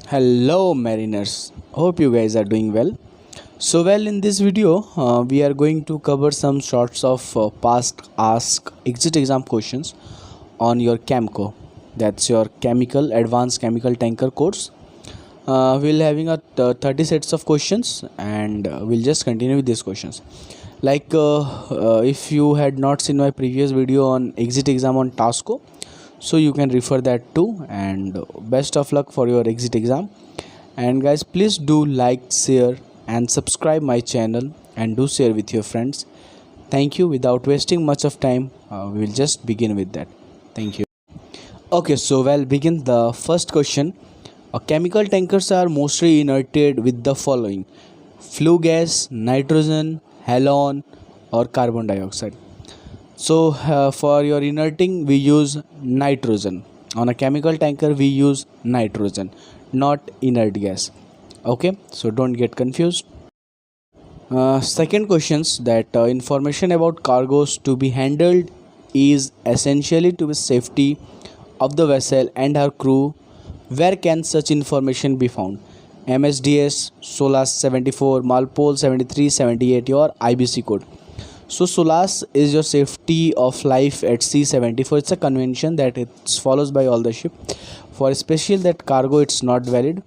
Hello mariners, hope you guys are doing well. In this video we are going to cover some sorts of past ask exit exam questions on your Camco, that's your chemical advanced chemical tanker course. We'll having 30 sets of questions and we'll just continue with these questions. If you had not seen my previous video on exit exam on Tasco, so you can refer that too, and best of luck for your exit exam. And guys, please do like, share and subscribe my channel and do share with your friends. Thank you. Without wasting much of time, we will just begin with that. Thank you. Okay, so we'll begin the first question. Chemical tankers are mostly inerted with the following: flue gas, nitrogen, halon or carbon dioxide. For your inerting, we use nitrogen. On a chemical tanker, we use nitrogen, not inert gas. Okay, so don't get confused. Second questions that information about cargoes to be handled is essentially to the safety of the vessel and her crew. Where can such information be found? MSDS, SOLAS 74, Malpol 73, 78, your IBC code. So SOLAS is your safety of life at sea 74. It's a convention that it's follows by all the ship. For special that cargo, it's not valid.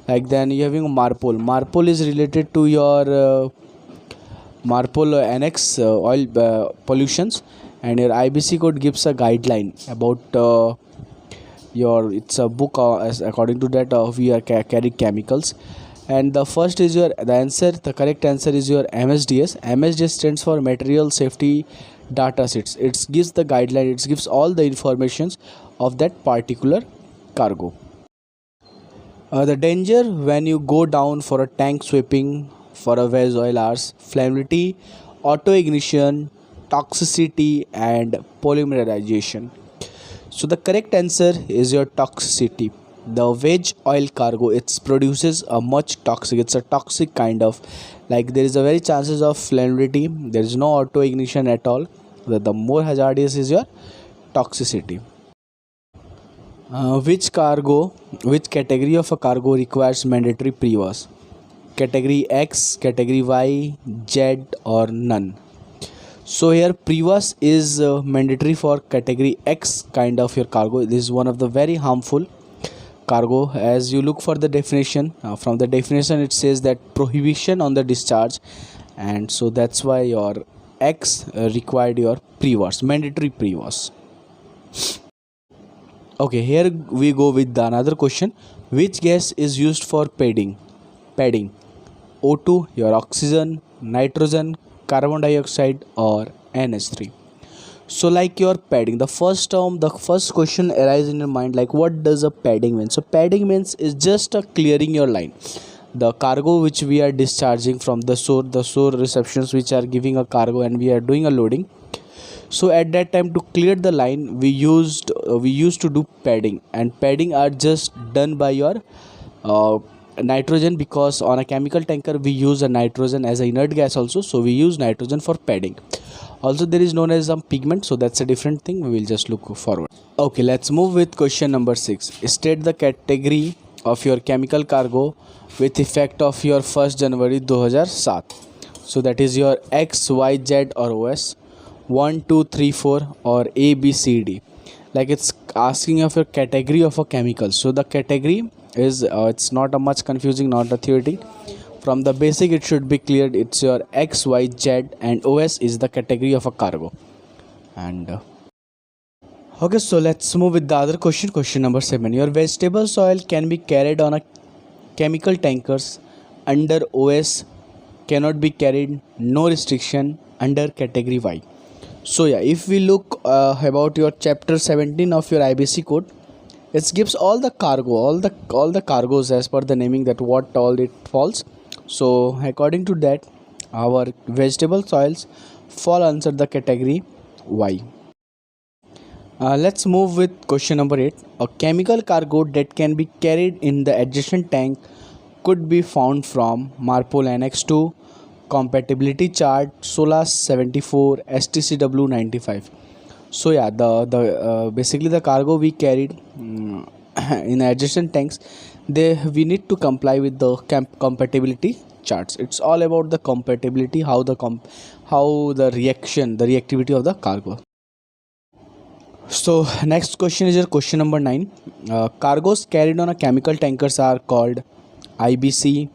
Like then you having Marpol. Marpol is related to your Marpol annex oil pollutions, and your IBC code gives a guideline about your. It's a book as according to that we are carry chemicals. And the first is your the correct answer is your MSDS. MSDS stands for material safety data sets. It gives the guideline, it gives all the informations of that particular cargo. The danger when you go down for a tank sweeping for a vessel oil hours: flammability, auto ignition, toxicity and polymerization. So the correct answer is your toxicity. The veg oil cargo, it produces a much toxic, it's a toxic kind of, like there is a very chances of flammability, there is no auto ignition at all. The more hazardous is your toxicity. Which category of a cargo requires mandatory pre-wash? Category X, category Y, Z or none? So here pre-wash is mandatory for category X kind of your cargo. This is one of the very harmful cargo. As you look for the definition, from the definition it says that prohibition on the discharge, and so that's why your X required your pre-wash, mandatory pre-wash. Okay, here we go with the another question. Which gas is used for padding? O2, your oxygen, nitrogen, carbon dioxide or NH3? So like your padding, the first question arises in your mind, like what does a padding mean? So padding means is just a clearing your line, the cargo which we are discharging from the shore receptions which are giving a cargo and we are doing a loading. So at that time, to clear the line, we used to do padding, and padding are just done by your nitrogen, because on a chemical tanker we use a nitrogen as a inert gas also, so we use nitrogen for padding. Also there is known as some pigment, so that's a different thing, we will just look forward. Okay, let's move with question number 6. State the category of your chemical cargo with effect of your 1st January 2007. So that is your X, Y, Z or OS, 1 2 3 4 or A B C D. Like it's asking of your category of a chemical. So the category is it's not a much confusing, not a theory. From the basic it should be cleared. It's your X, Y, Z and OS is the category of a cargo. And okay, so let's move with the other question number 7. Your vegetable oil can be carried on a chemical tankers under OS, cannot be carried, no restriction, under category Y. So yeah, if we look about your chapter 17 of your IBC code, it gives all the cargo, all the cargos as per the naming, that what all it falls. So according to that, our vegetable oils fall under the category Y. Let's move with question number 8. A chemical cargo that can be carried in the adjacent tank could be found from Marpol Annex 2, compatibility chart, SOLAS 74, STCW 95. So yeah, the basically the cargo we carried in adjacent tanks, we need to comply with the compatibility charts. It's all about the compatibility, how the reactivity of the cargo. So next question is your question number 9. Cargoes carried on a chemical tankers are called IBC,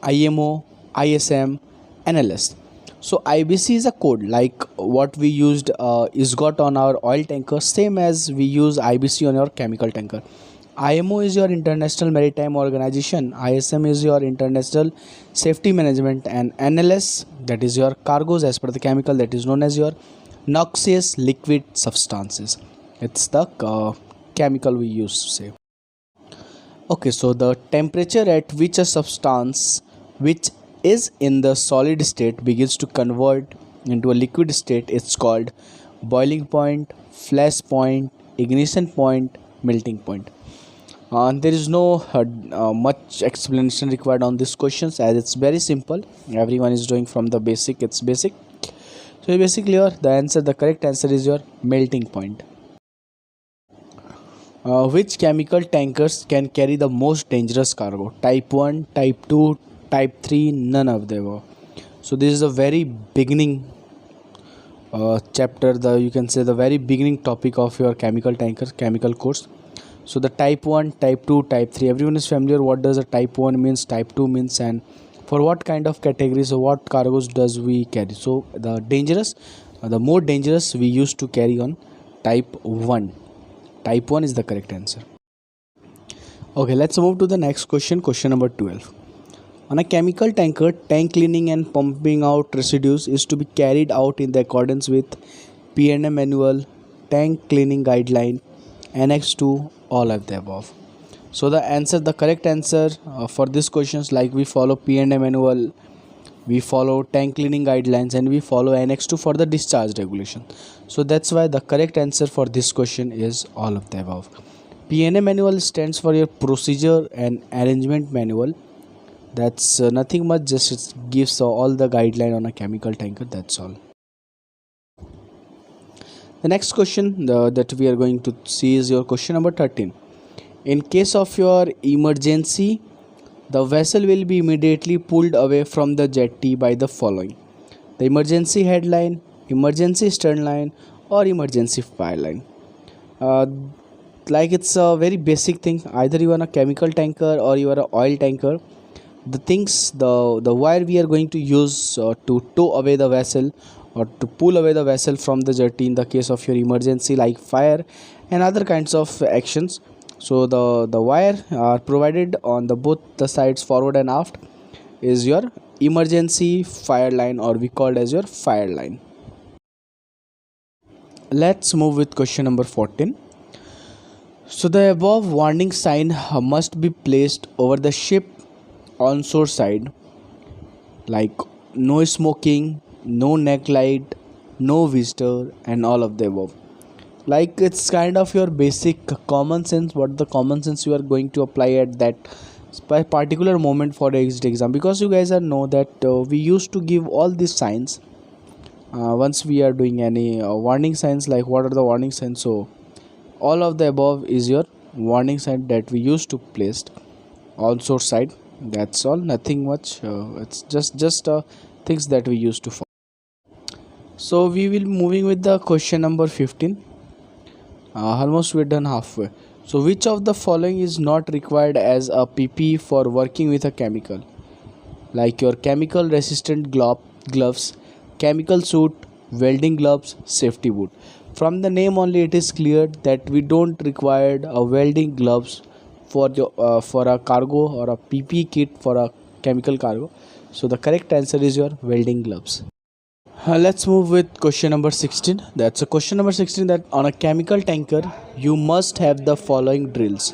IMO, ISM, NLS. So IBC is a code like what we used is got on our oil tanker, same as we use IBC on your chemical tanker. IMO is your International Maritime Organization, ISM is your International Safety Management, and NLS, that is your cargoes as per the chemical, that is known as your noxious liquid substances. It's the chemical we use to say. Okay, so the temperature at which a substance which is in the solid state begins to convert into a liquid state is called boiling point, flash point, ignition point, melting point. There is no much explanation required on these questions as it's very simple. Everyone is doing from the basic, it's basic. So basically the correct answer is your melting point. Which chemical tankers can carry the most dangerous cargo? Type 1, type 2, type 3, none of them above. So this is a very beginning chapter, you can say the very beginning topic of your chemical tankers chemical course. So the type 1, type 2, type 3, everyone is familiar what does a type 1 means, type 2 means, and for what kind of categories or what cargoes does we carry. So the more dangerous we used to carry on type 1. Type 1 is the correct answer. Okay, let's move to the next question, question number 12. On a chemical tanker, tank cleaning and pumping out residues is to be carried out in the accordance with P&M manual, tank cleaning guideline, Annex 2, all of the above. So the correct answer for these questions, like we follow P&M manual, we follow tank cleaning guidelines, and we follow Annex 2 for the discharge regulation. So that's why the correct answer for this question is all of the above. P&M manual stands for your procedure and arrangement manual. That's nothing much, just it gives all the guideline on a chemical tanker, that's all. The next question that we are going to see is your question number 13. In case of your emergency, the vessel will be immediately pulled away from the jetty by the following: the emergency headline, emergency stern line, or emergency fire line. Like it's a very basic thing, either you are a chemical tanker or you are an oil tanker. The wire we are going to use to tow away the vessel or to pull away the vessel from the jetty in the case of your emergency like fire and other kinds of actions. So the wire are provided on the both the sides, forward and aft, is your emergency fire line, or we called as your fire line. Let's move with question number 14. So the above warning sign must be placed over the ship onshore side, like no smoking, no neck light, no visitor, and all of the above. Like it's kind of your basic common sense, what the common sense you are going to apply at that particular moment for the exit exam, because you guys know that we used to give all these signs once we are doing any warning signs, like what are the warning signs. So all of the above is your warning sign that we used to place onshore side. That's all, nothing much. It's just things that we used to follow. So we will moving with the question number 15. Almost we're done halfway. So which of the following is not required as a PPE for working with a chemical? Like your chemical resistant gloves, chemical suit, welding gloves, safety boot. From the name only it is clear that we don't require a welding gloves for a cargo or a PPE kit for a chemical cargo. So the correct answer is your welding gloves. Let's move with question number 16. That's a question number 16, that on a chemical tanker you must have the following drills: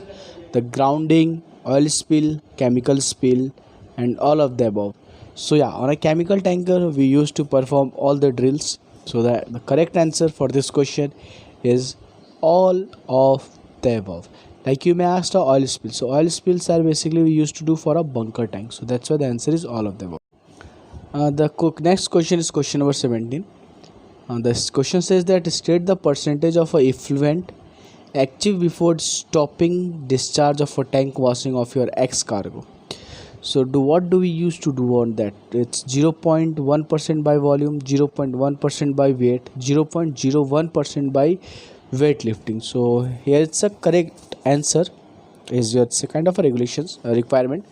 the grounding, oil spill, chemical spill, and all of the above. So yeah, on a chemical tanker we used to perform all the drills. So the correct answer for this question is all of the above. Like you may ask the oil spill. So oil spills are basically we used to do for a bunker tank. So that's why the answer is all of the above. Next question is question number 17. This question says that state the percentage of a effluent achieve before stopping discharge of a tank washing of your ex cargo. So what do we used to do on that? It's 0.1% by volume, 0.1% by weight, 0.01% by weightlifting. So here it's a correct answer is your, it's a kind of a regulations requirement.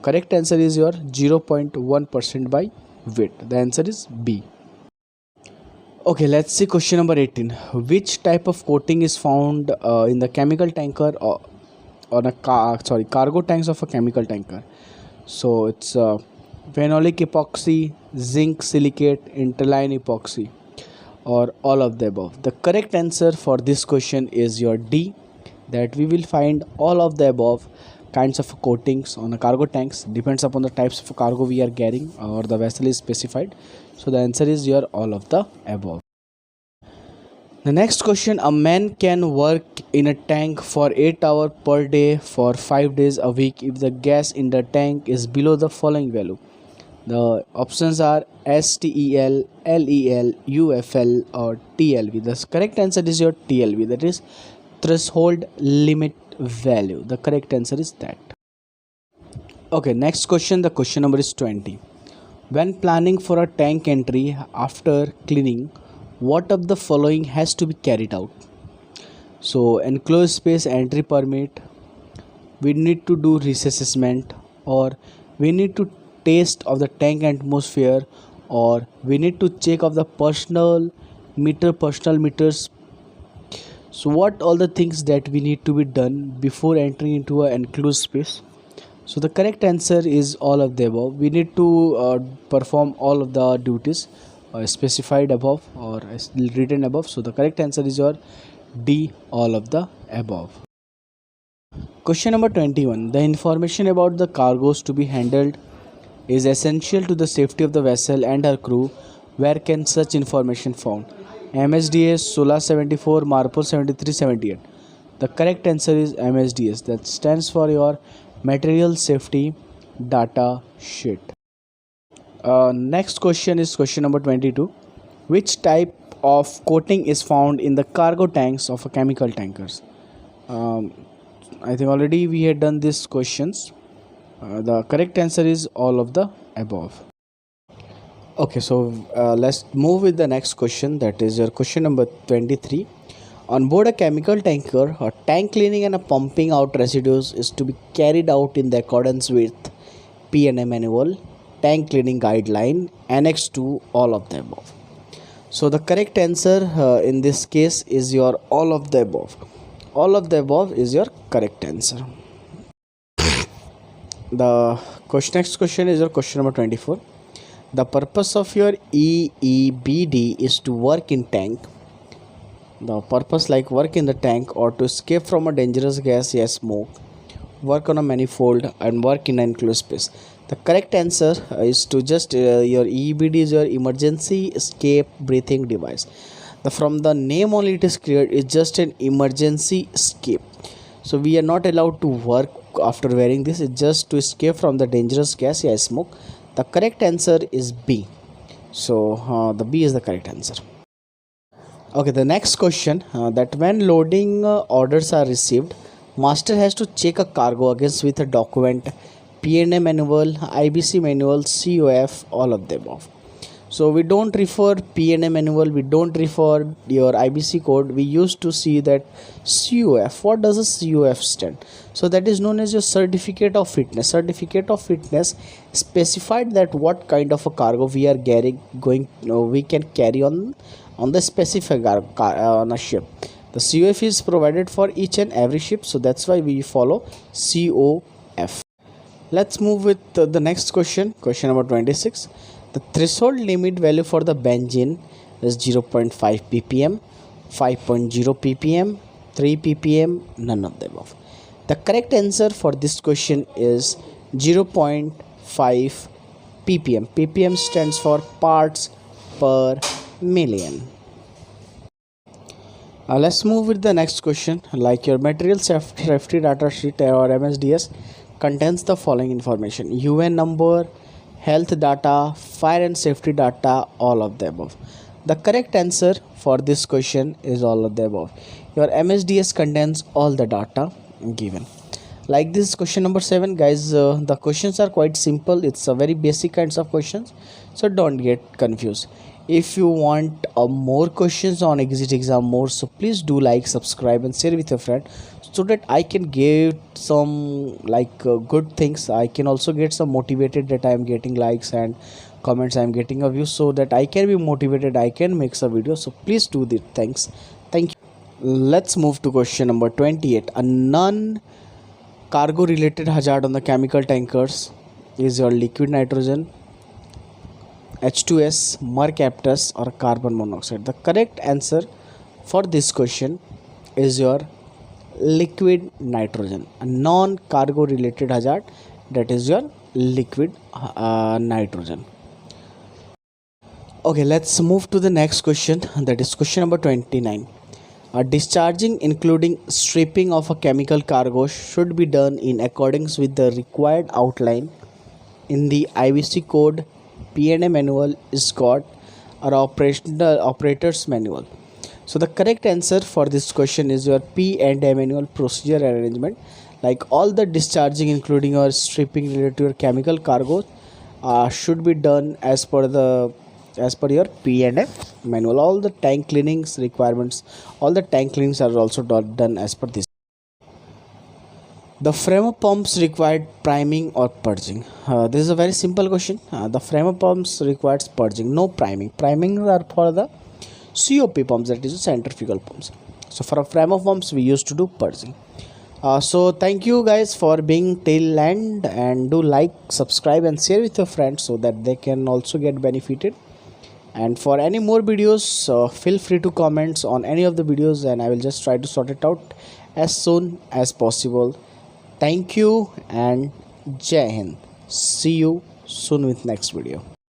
Correct answer is your 0.1% by weight. The answer is B. Okay, let's see question number 18. Which type of coating is found in the chemical tanker or on a cargo tanks of a chemical tanker? So it's phenolic epoxy, zinc silicate, interline epoxy, or all of the above. The correct answer for this question is your D, that we will find all of the above kinds of coatings on a cargo tanks. Depends upon the types of cargo we are carrying or the vessel is specified. So the answer is your all of the above. The next question, a man can work in a tank for 8 hours per day for 5 days a week if the gas in the tank is below the following value. The options are STEL, LEL, UFL or TLV. The correct answer is your TLV, that is threshold limit value. The correct answer is that. Okay, next question, the question number is 20. When planning for a tank entry after cleaning, what of the following has to be carried out? So enclosed space entry permit, we need to do reassessment, or we need to taste of the tank atmosphere, or we need to check of the personal meters. So what all the things that we need to be done before entering into an enclosed space? So the correct answer is all of the above. We need to perform all of the duties specified above or written above. So the correct answer is your D, all of the above. Question number 21. The information about the cargoes to be handled is essential to the safety of the vessel and her crew. Where can such information found? MSDS, SOLA 74, MARPOL 73, 78. The correct answer is MSDS, that stands for your Material Safety Data Sheet. Next question is question number 22. Which type of coating is found in the cargo tanks of a chemical tankers? I think already we had done these questions. The correct answer is all of the above. Okay, so let's move with the next question, that is your question number 23. On board a chemical tanker, a tank cleaning and a pumping out residues is to be carried out in the accordance with P&M manual, tank cleaning guideline, annex to all of the above. So the correct answer in this case is your all of the above. All of the above is your correct answer. The next question is your question number 24. The purpose of your EEBD is to work in tank. The purpose like work in the tank or to escape from a dangerous gas, yes, smoke, work on a manifold and work in an enclosed space. The correct answer is to just your EEBD is your emergency escape breathing device. From the name only it is clear, it's just an emergency escape. So we are not allowed to work after wearing this. It's just to escape from the dangerous gas, yes, smoke. The correct answer is B. So the B is the correct answer. Okay, the next question, that when loading orders are received, master has to check a cargo against with a document, P&M manual, IBC manual, COF, all of the above. So we don't refer P&M manual, we don't refer your IBC code. We used to see that COF. What does a COF stand? So that is known as your certificate of fitness. Certificate of fitness specified that what kind of a cargo we are we can carry on the specific on a ship. The COF is provided for each and every ship, so that's why we follow COF. Let's move with the next question, question number 26. The threshold limit value for the benzene is 0.5 ppm, 5.0 ppm, 3 ppm, none of the above. The correct answer for this question is 0.5 ppm. ppm stands for parts per million. Let's move with the next question. Like your material safety data sheet or MSDS contains the following information: UN number, health data, fire and safety data, all of the above. The correct answer for this question is all of the above. Your MSDS contains all the data given. Like this question number 7, guys, the questions are quite simple. It's a very basic kinds of questions, so don't get confused. If you want more questions on exit exam more, so please do like, subscribe and share with your friend, so that I can get some good things. I can also get some motivated that I am getting likes and comments, I am getting a view, so that I can be motivated, I can make some video. So please do this. Thank you. Let's move to question number 28. A non cargo related hazard on the chemical tankers is your liquid nitrogen, H2S, mercaptus or carbon monoxide. The correct answer for this question is your liquid nitrogen. A non cargo related hazard, that is your liquid nitrogen. Okay, let's move to the next question, that is question number 29. Discharging including stripping of a chemical cargo should be done in accordance with the required outline in the IBC code, P&A manual, SCOT or operator's manual. So the correct answer for this question is your P&A manual procedure and arrangement. Like all the discharging including or stripping related to your chemical cargo should be done as per your P&A manual. All the tank cleanings requirements, all the tank cleanings are also done as per this. The framer pumps required priming or purging. This is a very simple question. The framer pumps requires purging, no priming. Priming are for the COP pumps, that is centrifugal pumps. So for a framer pumps we used to do purging. So thank you guys for being till end, and do like, subscribe and share with your friends so that they can also get benefited. And for any more videos, feel free to comment on any of the videos and I will just try to sort it out as soon as possible. Thank you and Jai Hind. See you soon with next video.